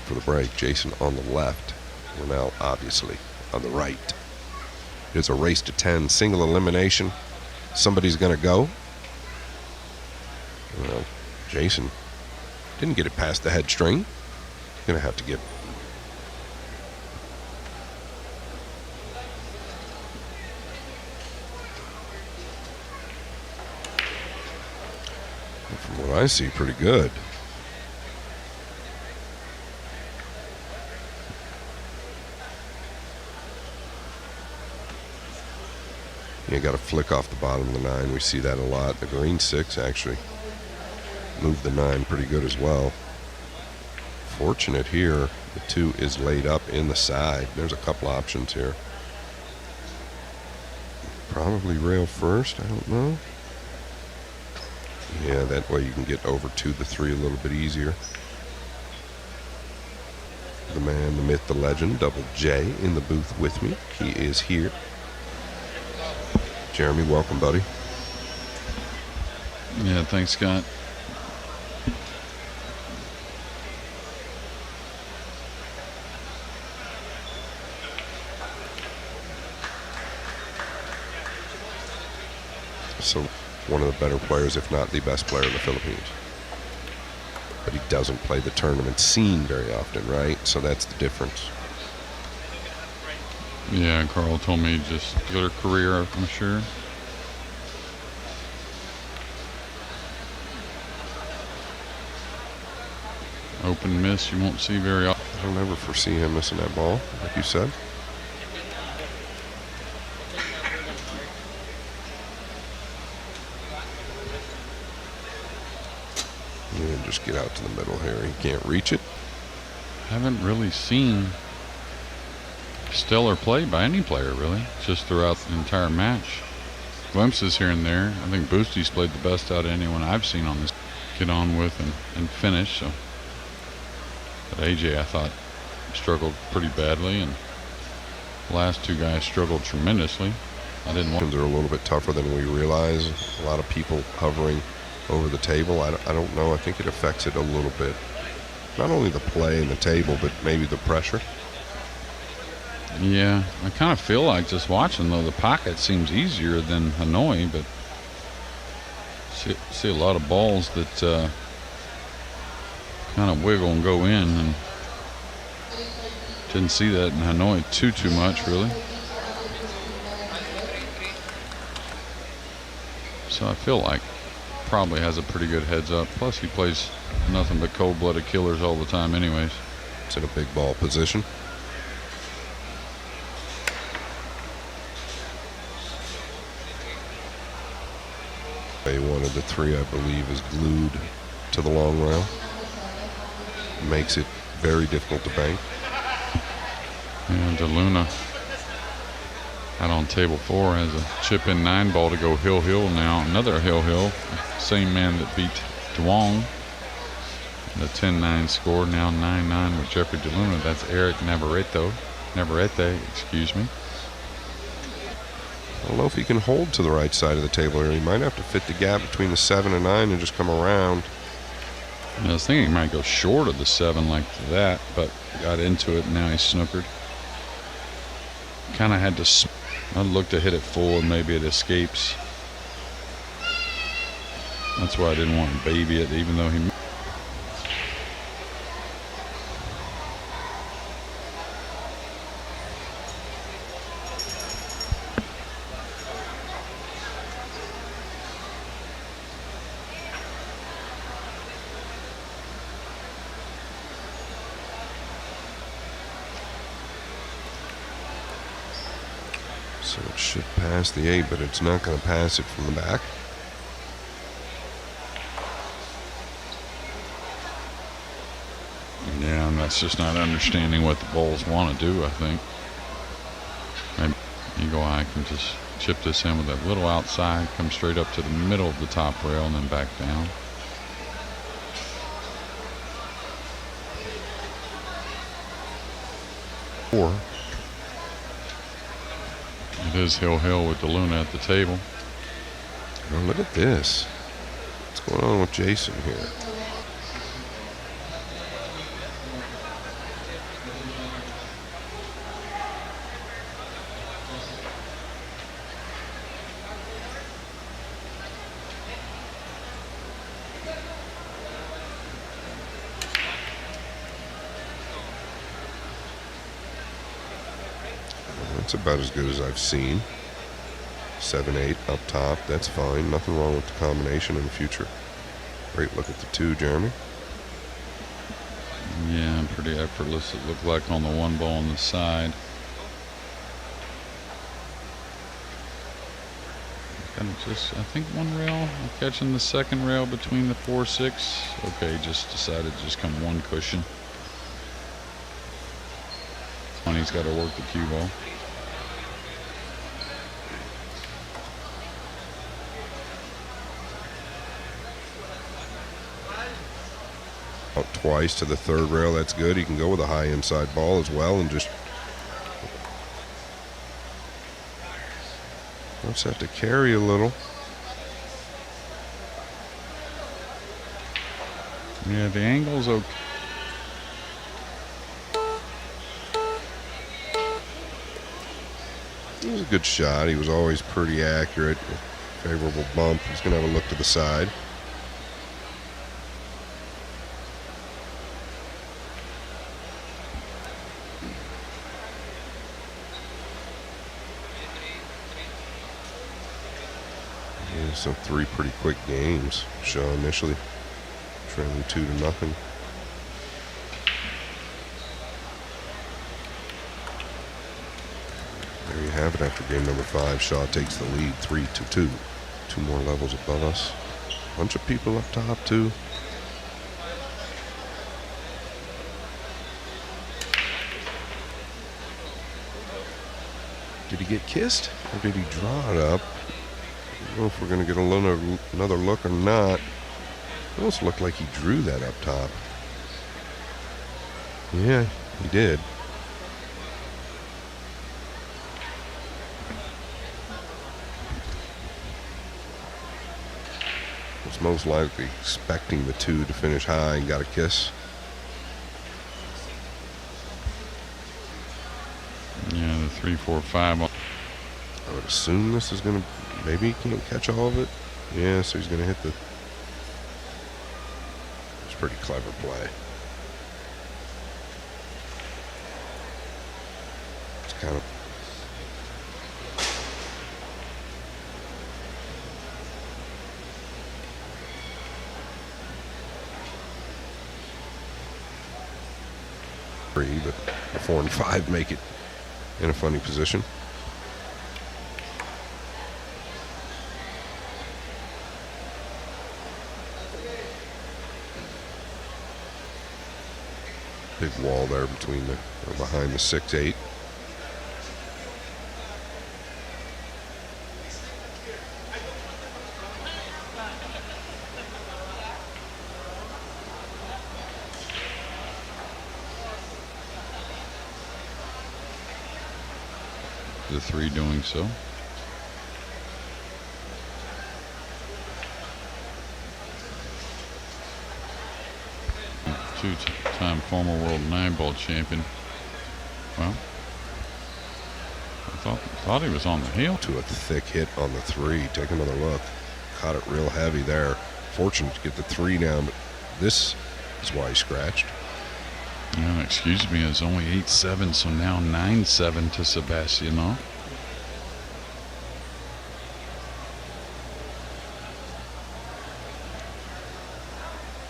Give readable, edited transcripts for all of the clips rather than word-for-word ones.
For the break, Jayson on the left, Ronel obviously on the right. It's a race to 10, single elimination. Somebody's going to go. Well, Jayson didn't get it past the head string. Going to have to get. From what I see, pretty good. You got to flick off the bottom of the 9. We see that a lot. The green 6 actually moved the 9 pretty good as well. Fortunate here, the 2 is laid up in the side. There's a couple options here. Probably rail first, I don't know. Yeah, that way you can get over to the 3 a little bit easier. The man, the myth, the legend, Double J in the booth with me. He is here. Jeremy, welcome, buddy. Yeah, thanks, Scott. So, one of the better players, if not the best player in the Philippines. But he doesn't play the tournament scene very often, right? So that's the difference. Yeah, Carl told me just good career, I'm sure. Open miss you won't see very often. I don't ever foresee him missing that ball, like you said. And just get out to the middle here. He can't reach it. Haven't really seen stellar play by any player, really, just throughout the entire match. Glimpses here and there. I think Boostie's played the best out of anyone I've seen on this. Get on with and finish. So, but AJ, I thought, struggled pretty badly, and the last 2 guys struggled tremendously. I didn't want. They're a little bit tougher than we realize. A lot of people hovering over the table. I don't know. I think it affects it a little bit. Not only the play and the table, but maybe the pressure. Yeah, I kind of feel like just watching, though, the pocket seems easier than Hanoi, but see a lot of balls that kind of wiggle and go in, and didn't see that in Hanoi too much, really. So I feel like probably has a pretty good heads up. Plus he plays nothing but cold-blooded killers all the time anyways. It's in a big ball position. One of the 3, I believe, is glued to the long rail. Makes it very difficult to bank. And DeLuna out on table 4 has a chip-in 9 ball to go hill now. Another hill. Same man that beat Duong. The 10-9 score, now 9-9 with Jeffrey DeLuna. That's Eric Navarrete, excuse me. I don't know if he can hold to the right side of the table here. He might have to fit the gap between the 7 and 9 and just come around. I was thinking he might go short of the 7 like that, but got into it and now he's snookered. Kind of had to. I'd look to hit it full and maybe it escapes. That's why I didn't want to baby it, even though he. So it should pass the 8, but it's not going to pass it from the back. Yeah, and that's just not understanding what the balls want to do, I think. Maybe Eagle Eye can just chip this in with a little outside, come straight up to the middle of the top rail and then back down. Four. It is hill with DeLuna at the table. Oh, look at this. What's going on with Jayson here? That's about as good as I've seen. 7-8 up top, that's fine. Nothing wrong with the combination in the future. Great look at the 2, Jeremy. Yeah, pretty effortless. It looked like on the 1 ball on the side. And just, I think 1 rail. I'm catching the 2nd rail between the 4-6. Okay, just decided to just come 1 cushion. And he's got to work the cue ball. Out twice to the 3rd rail, that's good. He can go with a high inside ball as well and just have to carry a little. Yeah, the angle's okay. It was a good shot. He was always pretty accurate. Favorable bump. He's going to have a look to the side. Yeah, so 3 pretty quick games. Shaw initially trailing 2-0. There you have it after game number 5. Shaw takes the lead 3-2. 2 more levels above us. Bunch of people up top too. Did he get kissed or did he draw it up? I don't know if we're going to get another look or not. It almost looked like he drew that up top. Yeah, he did. Was most likely expecting the 2 to finish high and got a kiss. Yeah, the 3, 4, 5. I would assume this is going to, maybe he can't catch all of it. Yeah, so he's going to hit the, it's a pretty clever play. It's kind of, free, but the 4 and 5 make it in a funny position. Big wall there between the, or behind the 6-8. The 3 doing so. Two-time former world 9-ball champion. Well, I thought he was on the heel. To a thick hit on the 3. Take another look. Caught it real heavy there. Fortunate to get the 3 down, but this is why he scratched. Yeah, excuse me, it's only 8-7, so now 9-7 to Sebastiano.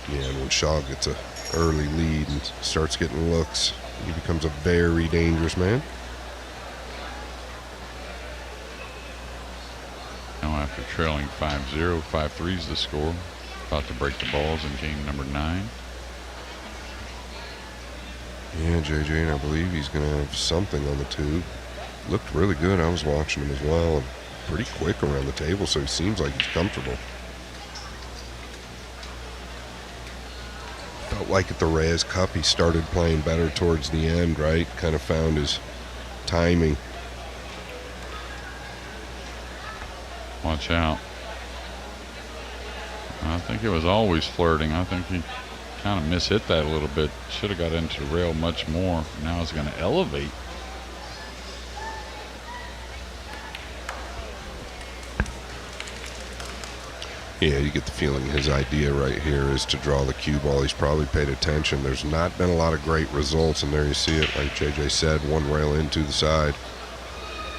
Yeah, and when Shaw gets a early lead and starts getting looks, he becomes a very dangerous man. Now after trailing 5-0, 5-3 is the score. About to break the balls in game number 9. Yeah, JJ, and I believe he's going to have something on the 2. Looked really good. I was watching him as well. And pretty quick around the table, so he seems like he's comfortable. Felt like at the Reyes Cup he started playing better towards the end, right? Kind of found his timing. Watch out. I think it was always flirting. I think he kind of mishit that a little bit. Should have got into the rail much more. Now it's going to elevate. Yeah, you get the feeling his idea right here is to draw the cue ball. He's probably paid attention. There's not been a lot of great results, and there you see it. Like JJ said, 1 rail into the side.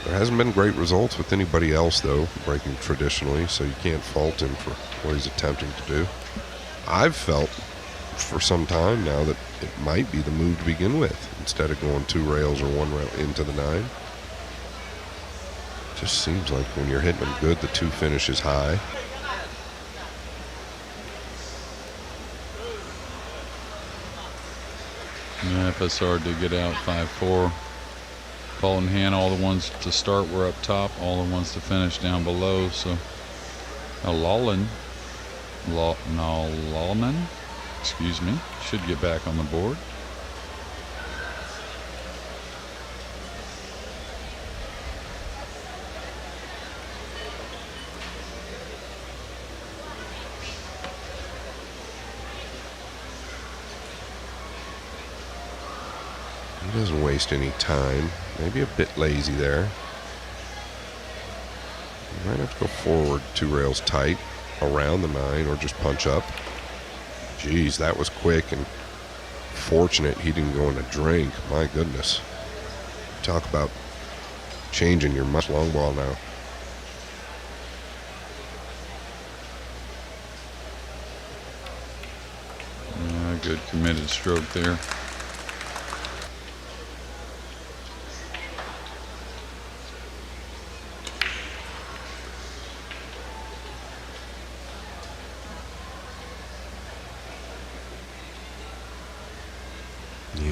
There hasn't been great results with anybody else, though, breaking traditionally, so you can't fault him for what he's attempting to do. I've felt for some time now that it might be the move to begin with, instead of going 2 rails or 1 rail into the 9. Just seems like when you're hitting them good, the 2 finishes high. Yeah, FSR did get out 5-4. Ball in hand, all the ones to start were up top, all the ones to finish down below. So Nalaunan, excuse me, should get back on the board. He doesn't waste any time. Maybe a bit lazy there. You might have to go forward 2 rails tight around the 9 or just punch up. Geez, that was quick and fortunate he didn't go in a drink. My goodness. Talk about changing your much long ball now. Yeah, good committed stroke there.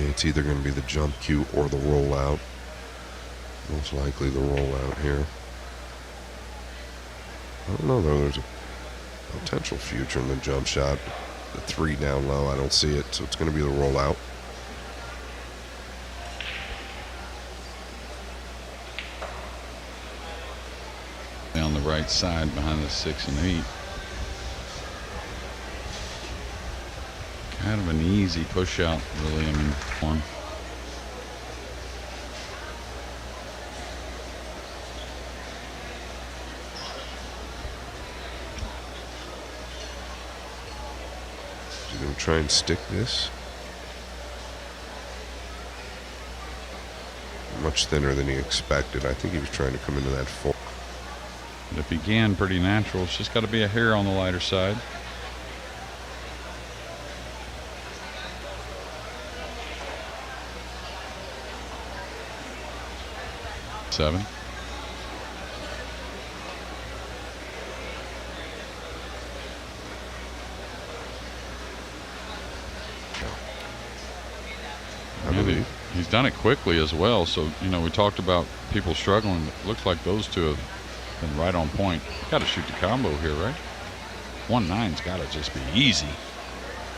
It's either going to be the jump cue or the rollout. Most likely the rollout here. I don't know though, there's a potential future in the jump shot. The 3 down low, I don't see it, so it's going to be the rollout. Down the right side behind the 6 and 8. Kind of an easy push out, really. I mean, one. Is he going to try and stick this? Much thinner than he expected. I think he was trying to come into that 4. But it began pretty natural. It's just got to be a hair on the lighter side. Seven. I believe. He's done it quickly as well. So, you know, we talked about people struggling. It looks like those two have been right on point. Got to shoot the combo here, right? 1-9's got to just be easy.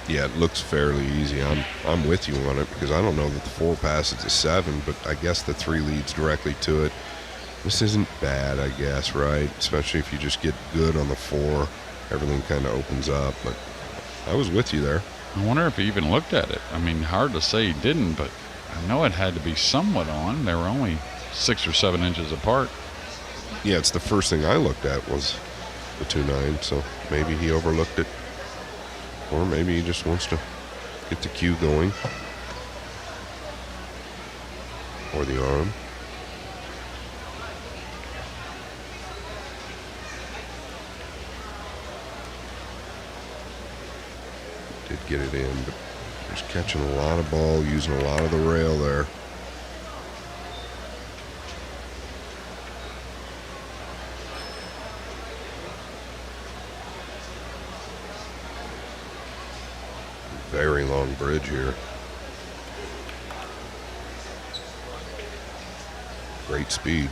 Yeah, it looks fairly easy. I'm with you on it because I don't know that the 4 passes to 7, but I guess the 3 leads directly to it. This isn't bad, I guess, right? Especially if you just get good on the 4, everything kind of opens up. But I was with you there. I wonder if he even looked at it. I mean, hard to say he didn't, but I know it had to be somewhat on. They were only 6 or 7 inches apart. Yeah, it's the first thing I looked at was the 2-9, so maybe he overlooked it. Or maybe he just wants to get the cue going. Or the arm. Did get it in, but just catching a lot of ball, using a lot of the rail there. Very long bridge here. Great speed.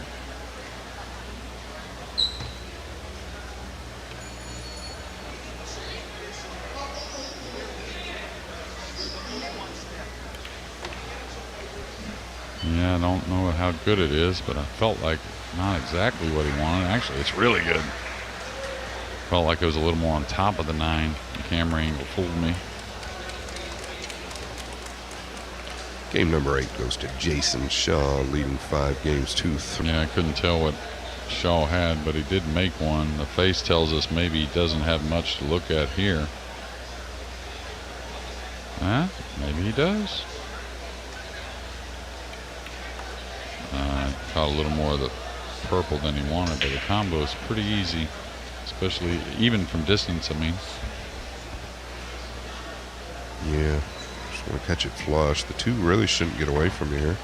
Yeah, I don't know how good it is, but I felt like not exactly what he wanted. Actually, it's really good. Felt like it was a little more on top of the 9. The camera angle fooled me. Game number 8 goes to Jayson Shaw, leading 5 games 2-3. Yeah, I couldn't tell what Shaw had, but he did make one. The face tells us maybe he doesn't have much to look at here. Huh? Maybe he does. Caught a little more of the purple than he wanted, but the combo is pretty easy, especially even from distance, I mean. Yeah, just want to catch it flush. The two really shouldn't get away from here.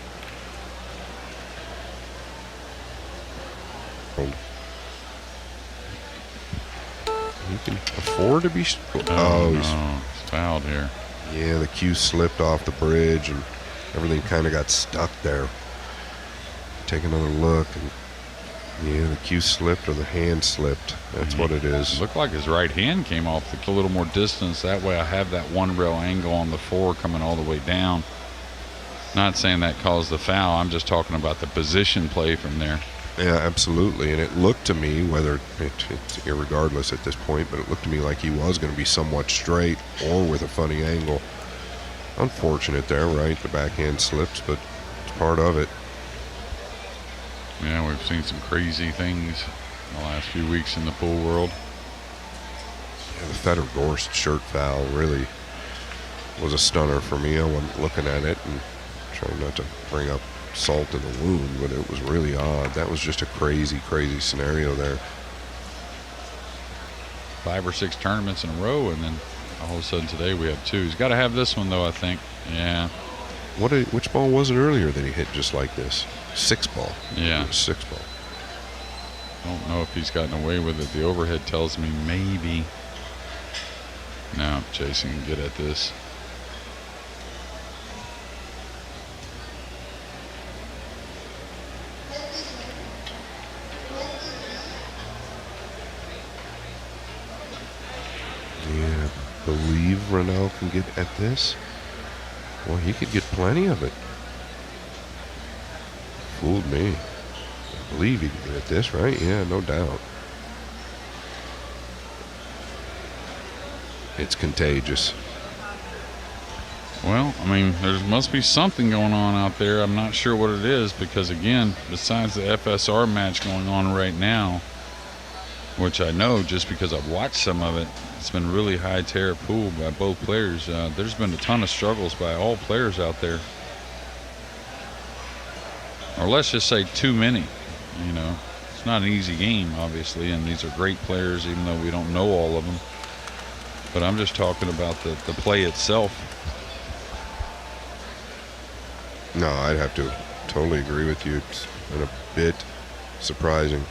He can afford to be. Oh, no, he's fouled here. Yeah, the cue slipped off the bridge and everything kind of got stuck there. Take another look, and yeah, the cue slipped or the hand slipped. That's what it is. It looked like his right hand came off a little more distance. That way I have that one rail angle on the 4 coming all the way down. Not saying that caused the foul. I'm just talking about the position play from there. Yeah, absolutely. And it looked to me, whether it's irregardless at this point, but it looked to me like he was going to be somewhat straight or with a funny angle. Unfortunate there, right? The backhand slips, but it's part of it. Yeah, we've seen some crazy things in the last few weeks in the pool world. Yeah, the Feder Gorst shirt foul really was a stunner for me. I wasn't looking at it and trying not to bring up salt in the wound, but it was really odd. That was just a crazy, crazy scenario there. 5 or 6 tournaments in a row, and then all of a sudden today we have 2. He's got to have this one, though, I think. Yeah. Which ball was it earlier that he hit just like this? 6 ball. Yeah. 6 ball. I don't know if he's gotten away with it. The overhead tells me maybe. No, Jayson can get at this. Yeah, believe Ronel can get at this. Well, he could get plenty of it. Fooled me. I believe he can get at this, right? Yeah, no doubt. It's contagious. Well, I mean, there must be something going on out there. I'm not sure what it is because, again, besides the FSR match going on right now, which I know just because I've watched some of it, it's been really high tear pool by both players. There's been a ton of struggles by all players out there. Or let's just say too many, you know. It's not an easy game, obviously, and these are great players, even though we don't know all of them. But I'm just talking about the play itself. No, I'd have to totally agree with you. It's been a bit surprising.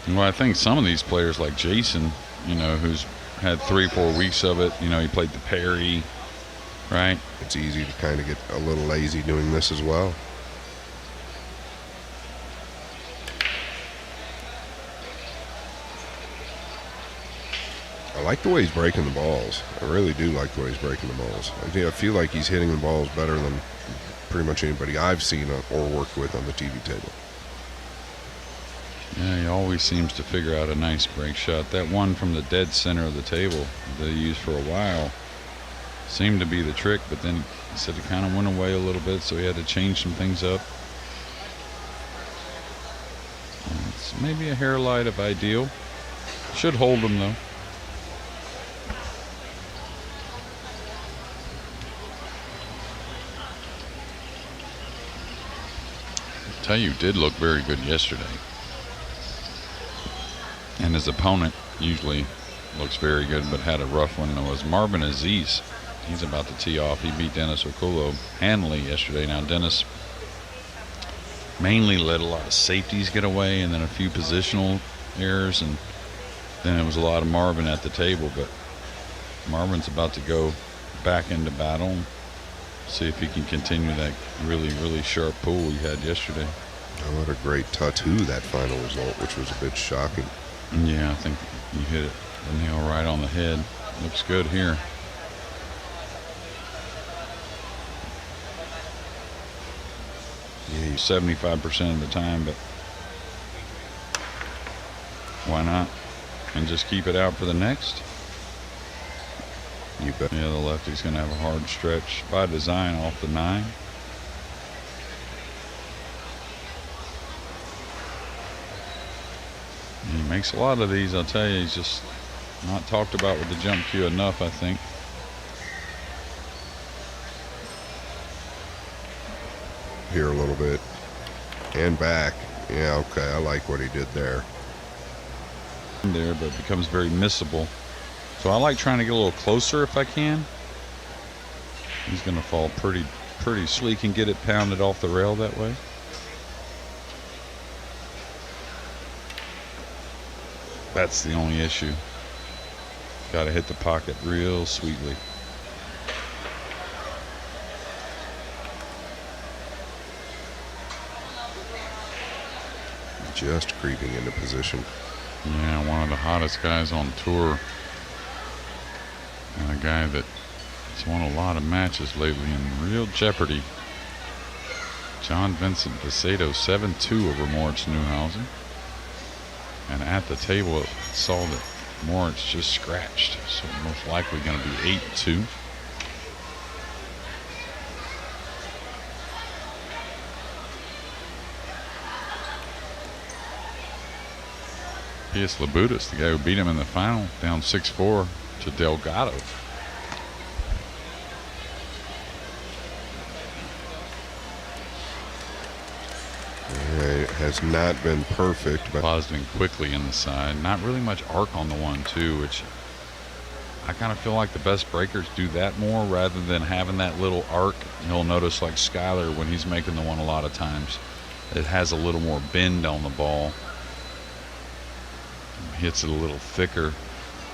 Well, I think some of these players like Jayson, you know, who's had 3 or 4 weeks of it, you know, he played the Perry, right? It's easy to kind of get a little lazy doing this as well. I like the way he's breaking the balls. I really do like the way he's breaking the balls. I feel like he's hitting the balls better than pretty much anybody I've seen or worked with on the TV table. Yeah, he always seems to figure out a nice break shot. That one from the dead center of the table that he used for a while seemed to be the trick, but then he said it kind of went away a little bit, so he had to change some things up. It's maybe a hair light of ideal. Should hold him, though. I'll tell you, did look very good yesterday. And his opponent usually looks very good, but had a rough one. It was Marvin Aziz. He's about to tee off. He beat Dennis Okulo handily yesterday. Now, Dennis mainly let a lot of safeties get away and then a few positional errors, and then it was a lot of Marvin at the table. But Marvin's about to go back into battle, see if he can continue that really, really sharp pool he had yesterday. Oh, what a great tattoo that final result, which was a bit shocking. Yeah, I think you hit it the nail right on the head. Looks good here. Yeah, 75% of the time, but why not? And just keep it out for the next. you bet. Yeah, the lefty's going to have a hard stretch by design off the 9. He makes a lot of these, I'll tell you. He's just not talked about with the jump cue enough, I think. Here a little bit. and back. Yeah, okay, I like what he did there. There, but it becomes very missable. So I like trying to get a little closer if I can. He's going to fall pretty so he can get it pounded off the rail that way. That's the only issue. Got to hit the pocket real sweetly. Just creeping into position. Yeah, one of the hottest guys on tour. And a guy that's won a lot of matches lately in real jeopardy. John Vincent Besato, 7-2 over Moritz Neuhausen. And at the table, it saw that Moritz just scratched. So most likely going to be 8-2. Pius Labutis, the guy who beat him in the final, down 6-4 to Delgado. It has not been perfect, but Depositing quickly in the side. Not really much arc on the 1-2, which I kind of feel like the best breakers do that more rather than having that little arc. You'll notice like Skyler when he's making the 1 a lot of times, it has a little more bend on the ball. Hits it a little thicker,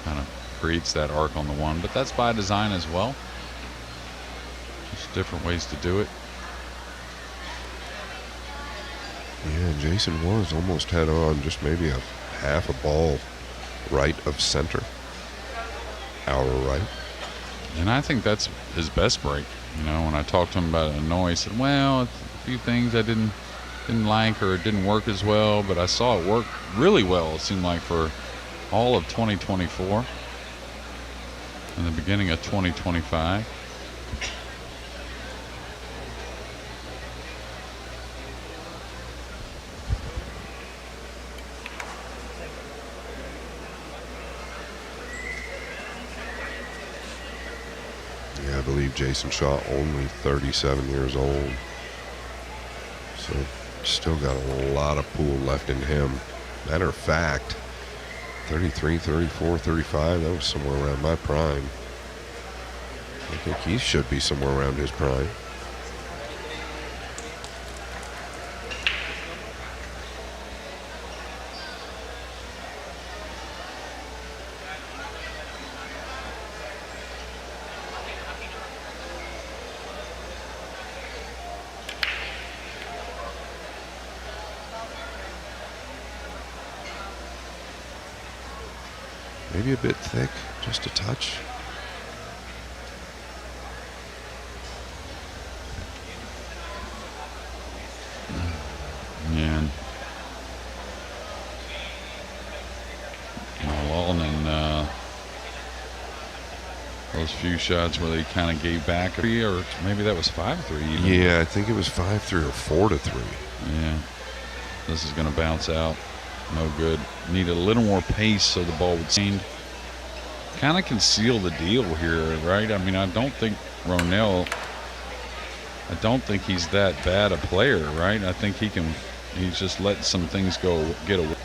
kind of creates that arc on the 1, but that's by design as well. Just different ways to do it. yeah, Jayson was almost head on, just maybe a half a ball right of center. Our right. And I think that's his best break. You know, when I talked to him about it, he said, well, a few things I didn't like or it didn't work as well, but I saw it work really well, it seemed like, for all of 2024 and the beginning of 2025. Yeah, I believe Jayson Shaw only 37 years old. So still got a lot of pool left in him. Matter of fact, 33, 34, 35, that was somewhere around my prime. I think he should be somewhere around his prime. Maybe a bit thick, just a touch. And Nalaunan, those few shots where they kind of gave back, or maybe that was 5-3 even. Yeah, I think it was 5-3 or 4-3. Yeah, this is going to bounce out. No good. Need a little more pace so the ball would stand. Kind of can seal the deal here, right? I mean, I don't think Ronel, I don't think he's that bad a player, right? I think he's just letting some things get away.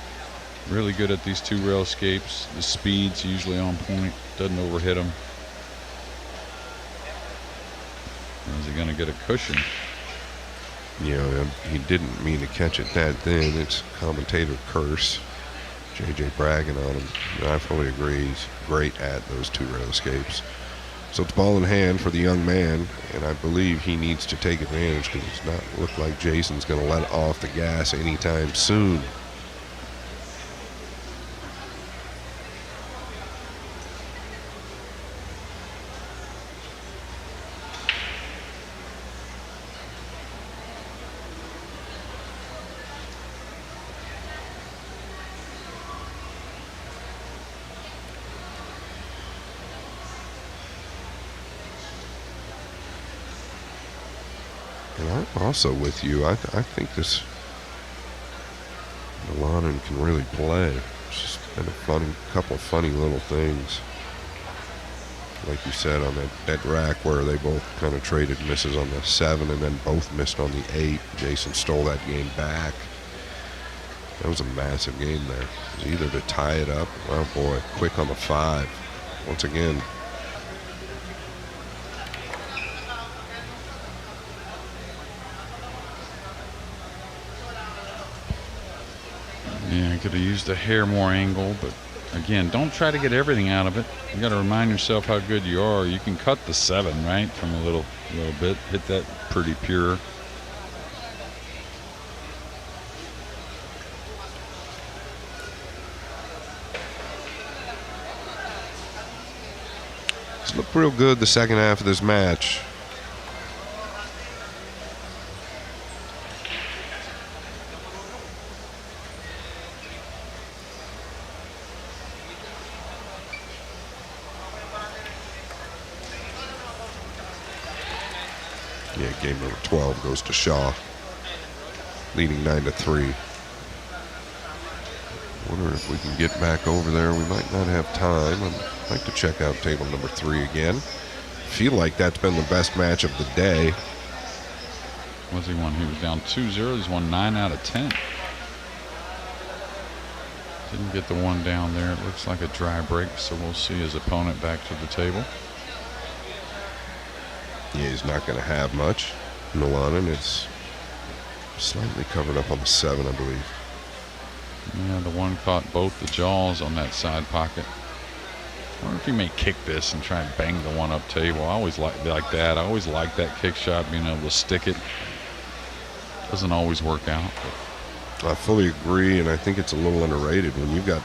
Really good at these 2 rail escapes. The speed's usually on point. Doesn't overhit him. Is he going to get a cushion? You know, he didn't mean to catch it that thin. It's commentator curse. JJ bragging on him. And I fully agree. He's great at those 2 rail escapes. So it's ball in hand for the young man, and I believe he needs to take advantage because it's not look like Jason's going to let off the gas anytime soon. And I'm also with you. I think this Nalaunan can really play. It's just been a couple of funny little things. like you said, on that rack where they both kind of traded misses on the 7 and then both missed on the 8. Jayson stole that game back. That was a massive game there. It was either to tie it up. Oh boy, quick on the 5. Once again. Yeah, I could have used a hair more angle, but again, don't try to get everything out of it. You got to remind yourself how good you are. You can cut the 7, right, from a little bit. Hit that pretty pure. It's looked real good the second half of this match. Yeah, game number 12 goes to Shaw, leading 9-3. Wonder if we can get back over there. We might not have time. I'd like to check out table number 3 again. Feel like that's been the best match of the day. What's he won? He was down 2-0. He's won 9 out of 10. Didn't get the one down there. It looks like a dry break, so we'll see his opponent back to the table. Yeah, he's not going to have much. Nalaunan, it's slightly covered up on the 7, I believe. Yeah, the one caught both the jaws on that side pocket. I wonder if he may kick this and try and bang the one up table. I always like that. I always like that kick shot, being able to stick it. Doesn't always work out. But I fully agree, and I think it's a little underrated when you've got.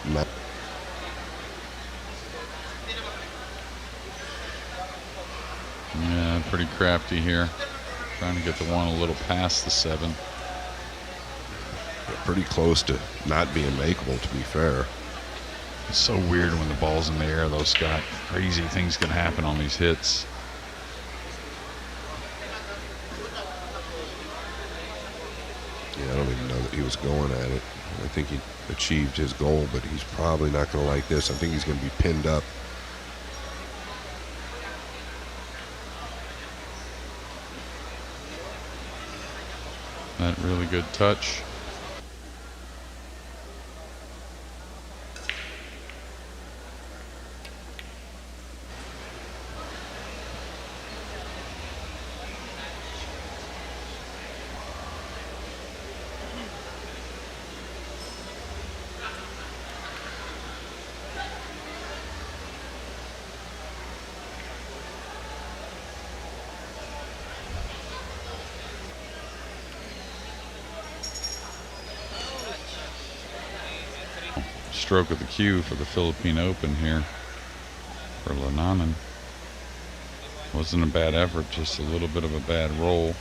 Yeah, pretty crafty here. Trying to get the one a little past the 7. Pretty close to not being makeable, to be fair. It's so weird when the ball's in the air, though, Scott. Crazy things can happen on these hits. Yeah, I don't even know that he was going at it. I think he achieved his goal, but he's probably not going to like this. I think he's going to be pinned up. That really good touch. Stroke of the cue for the Philippine Open here for Nalaunan. Wasn't a bad effort, just a little bit of a bad roll.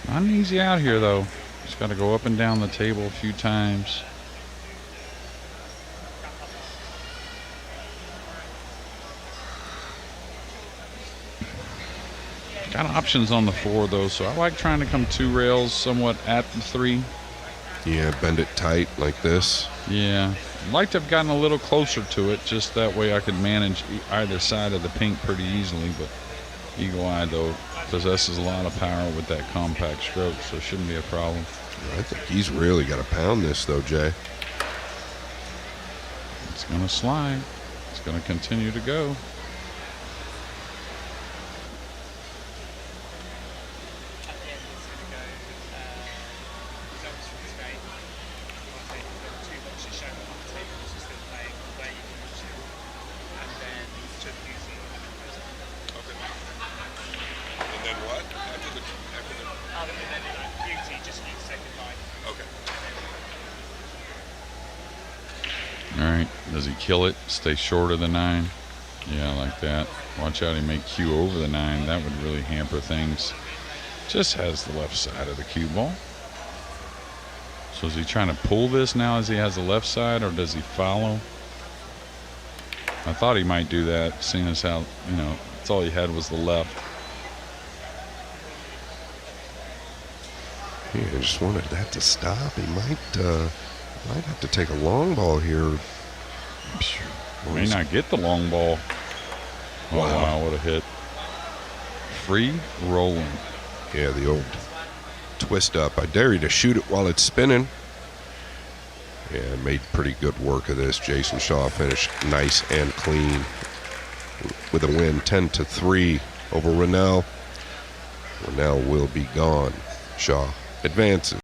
Not an easy out here, though. Just got to go up and down the table a few times. Got options on the 4, though, so I like trying to come 2 rails somewhat at the 3. Yeah, bend it tight like this. Yeah, I'd like to have gotten a little closer to it, just that way I could manage either side of the pink pretty easily. But Eagle Eye, though, possesses a lot of power with that compact stroke, so it shouldn't be a problem. I think he's really got to pound this, though, Jay. It's going to slide. It's going to continue to go. Does he kill it? Stay short of the 9? Yeah, like that. Watch out, he may cue over the 9. That would really hamper things. Just has the left side of the cue ball. So is he trying to pull this now as he has the left side, or does he follow? I thought he might do that, seeing as how, that's all he had was the left. Yeah, I just wanted that to stop. He might have to take a long ball here. May not get the long ball. Oh, wow, what a hit. Free rolling. Yeah, the old twist up. I dare you to shoot it while it's spinning. Yeah, made pretty good work of this. Jayson Shaw finished nice and clean with a win 10-3 over Ronel. Ronel will be gone. Shaw advances.